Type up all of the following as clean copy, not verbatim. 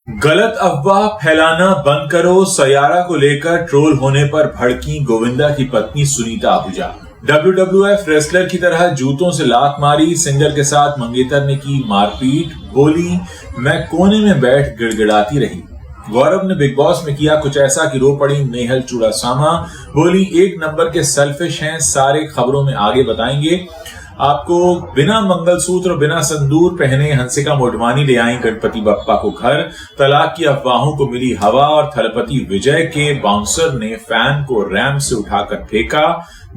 गलत अफवाह फैलाना बंद करो। सयारा को लेकर ट्रोल होने पर भड़की गोविंदा की पत्नी सुनीता आहूजा। WWF रेसलर की तरह जूतों से लात मारी। सिंगर के साथ मंगेतर ने की मारपीट। बोली, मैं कोने में बैठ गिड़गिड़ाती रही। गौरव ने बिग बॉस में किया कुछ ऐसा कि रो पड़ी नेहल चूड़ासामा। बोली, एक नंबर के सेल्फिश हैं। सारे खबरों में आगे बताएंगे आपको। बिना मंगलसूत्र और बिना संदूर पहने हंसिका मोटवानी ले आई गणपति बप्पा को घर। तलाक की अफवाहों को मिली हवा और थलपति विजय के बाउंसर ने फैन को रैंप से उठाकर फेंका।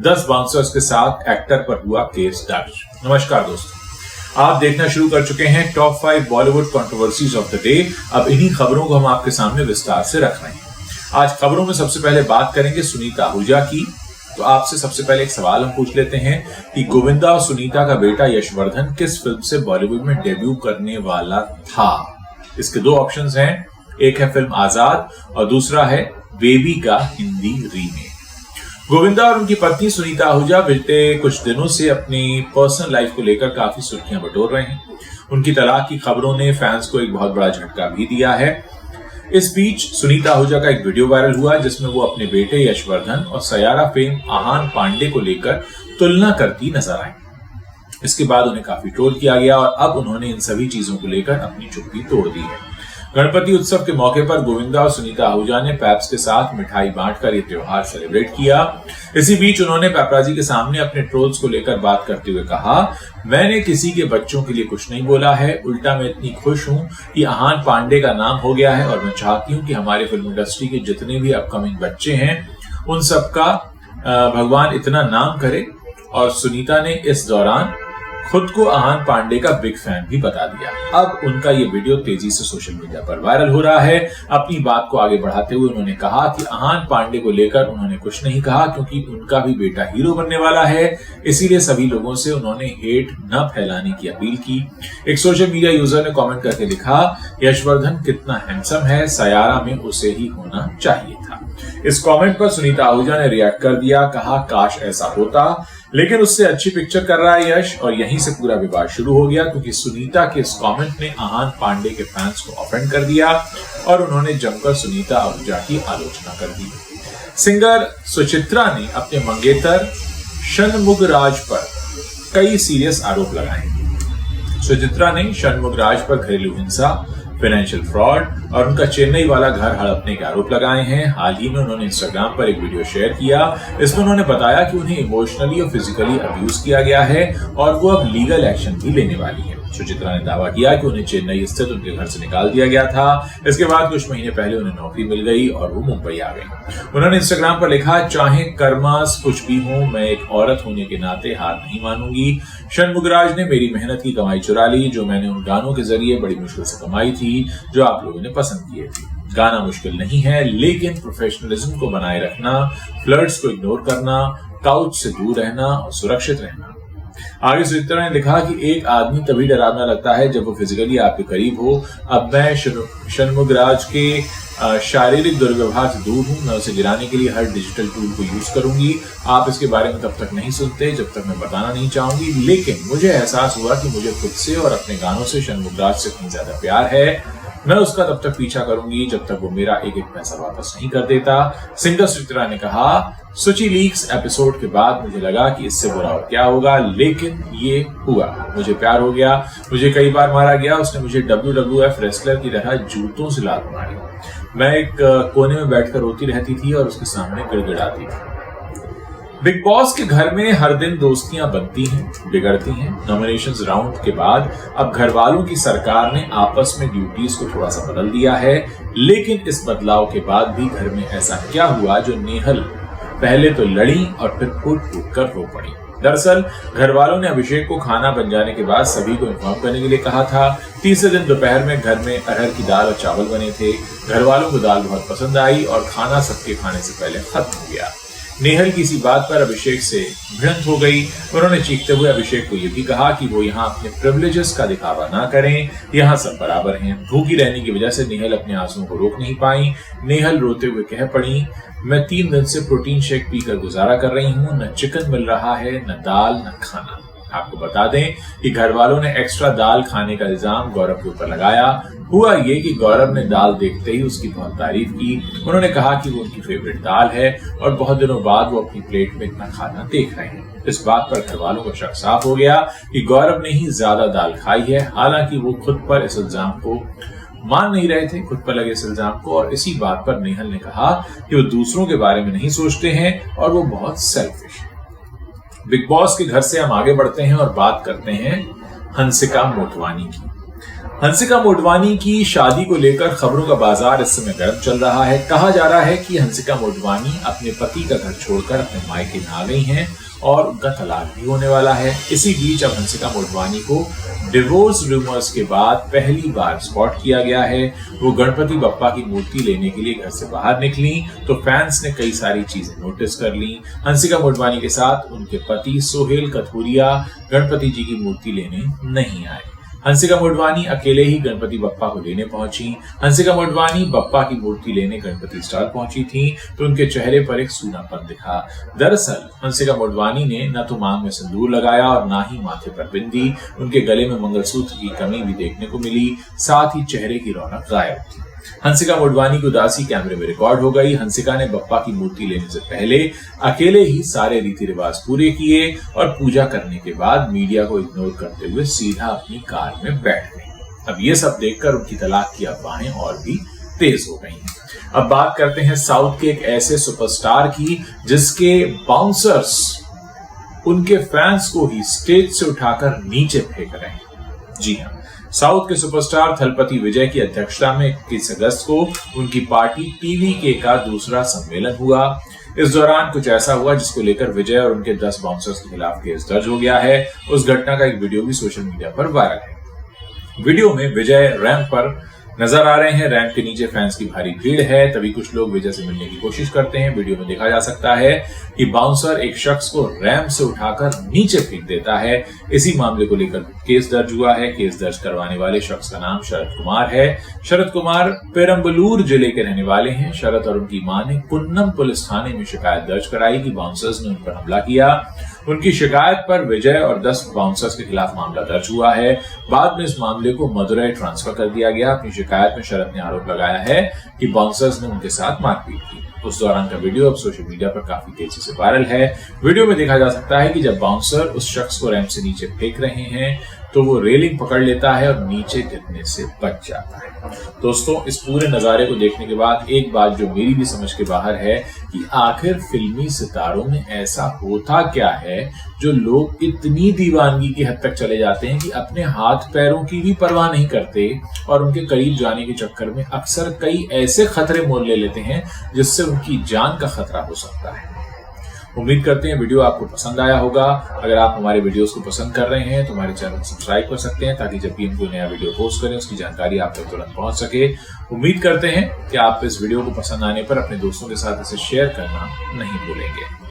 10 बाउंसर्स के साथ एक्टर पर हुआ केस दर्ज। नमस्कार दोस्तों, आप देखना शुरू कर चुके हैं top 5 Bollywood controversies of the day. अब इन्हीं खबरों को हम आपके सामने विस्तार से रख रहे हैं। आज खबरों में सबसे पहले बात करेंगे सुनीता आहूजा की। तो आपसे सबसे पहले एक सवाल हम पूछ लेते हैं कि गोविंदा और सुनीता का बेटा यशवर्धन किस फिल्म से बॉलीवुड में डेब्यू करने वाला था। इसके 2 ऑप्शंस हैं, एक है फिल्म आजाद और दूसरा है बेबी का हिंदी रीमेक। गोविंदा और उनकी पत्नी सुनीता आहूजा बीते कुछ दिनों से अपनी पर्सनल लाइफ को लेकर काफी सुर्खियां बटोर रहे हैं। उनकी तलाक की खबरों ने फैंस को एक बहुत बड़ा झटका भी दिया है। इस बीच सुनीता आहूजा का एक वीडियो वायरल हुआ जिसमें वो अपने बेटे यशवर्धन और सयारा फेम आहान पांडे को लेकर तुलना करती नजर आई। इसके बाद उन्हें काफी ट्रोल किया गया और अब उन्होंने इन सभी चीजों को लेकर अपनी चुप्पी तोड़ दी है। गणपति उत्सव के मौके पर गोविंदा और सुनीता आहूजा ने पैप्स के साथ मिठाई बांटकर ये त्योहार सेलिब्रेट किया। इसी बीच उन्होंने पैपराजी के सामने अपने ट्रोल्स को लेकर बात करते हुए कहा, मैंने किसी के बच्चों के लिए कुछ नहीं बोला है। उल्टा मैं इतनी खुश हूं कि आहान पांडे का नाम हो गया है और मैं चाहती हूं कि हमारे फिल्म इंडस्ट्री के जितने भी अपकमिंग बच्चे हैं उन सबका भगवान इतना नाम करे। और सुनीता ने इस दौरान खुद को आहान पांडे का बिग फैन भी बता दिया। अब उनका ये वीडियो तेजी से सोशल मीडिया पर वायरल हो रहा है। अपनी बात को आगे बढ़ाते हुए उन्होंने कहा कि आहान पांडे को लेकर उन्होंने कुछ नहीं कहा क्योंकि उनका भी बेटा हीरो बनने वाला है, इसीलिए सभी लोगों से उन्होंने हेट न फैलाने की अपील की। एक सोशल मीडिया यूजर ने कमेंट करके लिखा, यशवर्धन कितना हैंडसम है, सयारा में उसे ही होना चाहिए था। इस कमेंट पर सुनीता आहूजा ने रिएक्ट कर दिया, कहा काश ऐसा होता, लेकिन उससे अच्छी पिक्चर कर रहा है यश। और यहीं से पूरा विवाद शुरू हो गया क्योंकि सुनीता के इस कमेंट ने आहान पांडे के फैंस को ऑफेंड कर दिया और उन्होंने जमकर सुनीता आहूजा की आलोचना कर दी। सिंगर सुचित्रा ने अपने मंगेतर षणमुगराज पर कई सीरियस आरोप लगाए। सुचित्रा ने षणमुगराज पर घरेलू हिंसा, फाइनेंशियल फ्रॉड और उनका चेन्नई वाला घर हड़पने के आरोप लगाए हैं। हाल ही में उन्होंने इंस्टाग्राम पर एक वीडियो शेयर किया। इसमें उन्होंने बताया कि उन्हें इमोशनली और फिजिकली अब्यूज किया गया है और वो अब लीगल एक्शन भी लेने वाली है। सुचित्रा ने दावा किया कि उन्हें चेन्नई स्थित उनके घर से निकाल दिया गया था। इसके बाद कुछ महीने पहले उन्हें नौकरी मिल गई और वो मुंबई आ गई। उन्होंने इंस्टाग्राम पर लिखा, चाहे कर्मास कुछ भी हो, मैं एक औरत होने के नाते हार नहीं मानूंगी। षणमुगराज ने मेरी मेहनत की कमाई चुरा ली, जो मैंने उन गानों के जरिए बड़ी मुश्किल से कमाई थी, जो आप लोगों ने पसंद किए थे। गाना मुश्किल नहीं है, लेकिन प्रोफेशनलिज्म को बनाए रखना, फ्लर्ट्स को इग्नोर करना, काउच से दूर रहना और सुरक्षित रहना। आगे सुचित्रा ने लिखा कि एक आदमी तभी डरावना लगता है जब वो फिजिकली आपके करीब हो। अब मैं षणमुगराज के शारीरिक दुर्व्यवहार से दूर हूं। मैं उसे गिराने के लिए हर डिजिटल टूल को यूज करूंगी। आप इसके बारे में तब तक नहीं सुनते जब तक मैं बताना नहीं चाहूंगी, लेकिन मुझे एहसास हुआ कि मुझे खुद से और अपने गानों से षणमुगराज से इतनी ज्यादा प्यार है। मैं उसका तब तक पीछा करूंगी जब तक वो मेरा एक एक पैसा वापस नहीं कर देता। सिंगर सुचित्रा ने कहा, सुची लीक्स एपिसोड के बाद मुझे लगा कि इससे बुरा और क्या होगा, लेकिन ये हुआ। मुझे प्यार हो गया, मुझे कई बार मारा गया। उसने मुझे WWF रेसलर की तरह जूतों से लात मारी। मैं एक कोने में बैठकर रोती रहती थी और उसके सामने गिड़गिड़ाती थी। बिग बॉस के घर में हर दिन दोस्तियां बनती हैं, बिगड़ती हैं। नॉमिनेशंस राउंड के बाद अब घर वालों की सरकार ने आपस में ड्यूटीज को थोड़ा सा बदल दिया है, लेकिन इस बदलाव के बाद भी घर में ऐसा क्या हुआ जो नेहल पहले तो लड़ी और फिर फूट कर रो पड़ी। दरअसल घर वालों ने अभिषेक को खाना बन जाने के बाद सभी को इन्फॉर्म करने के लिए कहा था। तीसरे दिन दोपहर में घर में अरहर की दाल और चावल बने थे। घर वालों को दाल बहुत पसंद आई और खाना सबके खाने से पहले खत्म हो गया। नेहल की इसी बात पर अभिषेक से भिड़ंत हो गई। उन्होंने चीखते हुए अभिषेक को यह भी कहा कि वो यहाँ अपने प्रिविलेजेस का दिखावा ना करें, यहाँ सब बराबर हैं। भूखी रहने की वजह से नेहल अपने आंसुओं को रोक नहीं पाई। नेहल रोते हुए कह पड़ी, मैं 3 दिन से प्रोटीन शेक पीकर गुजारा कर रही हूँ, न चिकन मिल रहा है, न दाल, न खाना। आपको बता दें कि घर वालों ने एक्स्ट्रा दाल खाने का इल्जाम गौरव के ऊपर लगाया। हुआ ये कि गौरव ने दाल देखते ही उसकी बहुत तारीफ की। उन्होंने कहा कि वो उनकी फेवरेट दाल है और बहुत दिनों बाद वो अपनी प्लेट में इतना खाना देख रहे हैं। इस बात पर घर वालों को शक साफ हो गया कि गौरव ने ही ज्यादा दाल खाई है। हालांकि वो खुद पर इस इल्जाम को मान नहीं रहे थे, खुद पर लगे इस इल्जाम को, और इसी बात पर नेहल ने कहा कि वो दूसरों के बारे में नहीं सोचते हैं और वो बहुत सेल्फिश है। बिग बॉस के घर से हम आगे बढ़ते हैं और बात करते हैं हंसिका मोटवानी की। हंसिका मोटवानी की शादी को लेकर खबरों का बाजार इस समय गर्म चल रहा है। कहा जा रहा है कि हंसिका मोटवानी अपने पति का घर छोड़कर अपने मायके में आ गई हैं और उनका तलाक भी होने वाला है। इसी बीच अब हंसिका मोटवानी को डिवोर्स रूमर्स के बाद पहली बार स्पॉट किया गया है। वो गणपति बप्पा की मूर्ति लेने के लिए घर से बाहर निकली तो फैंस ने कई सारी चीजें नोटिस कर ली। हंसिका मोटवानी के साथ उनके पति सोहेल कथूरिया गणपति जी की मूर्ति लेने नहीं आए। हंसिका मोटवानी अकेले ही गणपति बप्पा को लेने पहुंची। हंसिका मोटवानी बप्पा की मूर्ति लेने गणपति स्टॉल पहुंची थी तो उनके चेहरे पर एक सूनापन दिखा। दरअसल हंसिका मोटवानी ने न तो मांग में सिंदूर लगाया और ना ही माथे पर बिंदी। उनके गले में मंगलसूत्र की कमी भी देखने को मिली, साथ ही चेहरे की रौनक गायब थी। हंसिका मोटवानी की उदासी कैमरे में रिकॉर्ड हो गई। हंसिका ने बप्पा की मूर्ति लेने से पहले अकेले ही सारे रीति रिवाज पूरे किए और पूजा करने के बाद मीडिया को इग्नोर करते हुए सीधा अपनी कार में बैठ गई। अब ये सब देखकर उनकी तलाक की अफवाहें और भी तेज हो गई हैं। अब बात करते हैं साउथ के एक ऐसे सुपरस्टार की जिसके बाउंसर्स उनके फैंस को ही स्टेज से उठाकर नीचे फेंक रहे हैं। जी हाँ, साउथ के सुपरस्टार थलपति विजय की अध्यक्षता में 21 अगस्त को उनकी पार्टी टीवीके का दूसरा सम्मेलन हुआ। इस दौरान कुछ ऐसा हुआ जिसको लेकर विजय और उनके 10 बाउंसर्स के खिलाफ केस दर्ज हो गया है। उस घटना का एक वीडियो भी सोशल मीडिया पर वायरल है। वीडियो में विजय रैंप पर नजर आ रहे हैं। रैंप के नीचे फैंस की भारी भीड़ है। तभी कुछ लोग विजय से मिलने की कोशिश करते हैं। वीडियो में देखा जा सकता है कि बाउंसर एक शख्स को रैंप से उठाकर नीचे फेंक देता है। इसी मामले को लेकर केस दर्ज हुआ है। केस दर्ज करवाने वाले शख्स का नाम शरद कुमार है। शरद कुमार पेरम्बलूर जिले के रहने वाले हैं। शरद और उनकी मां ने कुन्नम पुलिस थाने में शिकायत दर्ज कराई कि बाउंसर्स ने उन पर हमला किया। उनकी शिकायत पर विजय और 10 बाउंसर्स के खिलाफ मामला दर्ज हुआ है। बाद में इस मामले को मदुरई ट्रांसफर कर दिया गया। अपनी शिकायत में शरद ने आरोप लगाया है कि बाउंसर्स ने उनके साथ मारपीट की। उस दौरान का वीडियो अब सोशल मीडिया पर काफी तेजी से वायरल है। वीडियो में देखा जा सकता है कि जब बाउंसर उस शख्स को रैंप से नीचे फेंक रहे हैं तो वो रेलिंग पकड़ लेता है और नीचे गिरने से बच जाता है। दोस्तों, इस पूरे नजारे को देखने के बाद एक बात जो मेरी भी समझ के बाहर है कि आखिर फिल्मी सितारों में ऐसा होता क्या है जो लोग इतनी दीवानगी की हद तक चले जाते हैं कि अपने हाथ पैरों की भी परवाह नहीं करते और उनके करीब जाने के चक्कर में अक्सर कई ऐसे खतरे मोल ले लेते हैं जिससे उनकी जान का खतरा हो सकता है। उम्मीद करते हैं वीडियो आपको पसंद आया होगा। अगर आप हमारे वीडियोस को पसंद कर रहे हैं तो हमारे चैनल को सब्सक्राइब कर सकते हैं ताकि जब भी हम कोई नया वीडियो पोस्ट करें उसकी जानकारी आप तक तुरंत पहुंच सके। उम्मीद करते हैं कि आप इस वीडियो को पसंद आने पर अपने दोस्तों के साथ इसे शेयर करना नहीं भूलेंगे।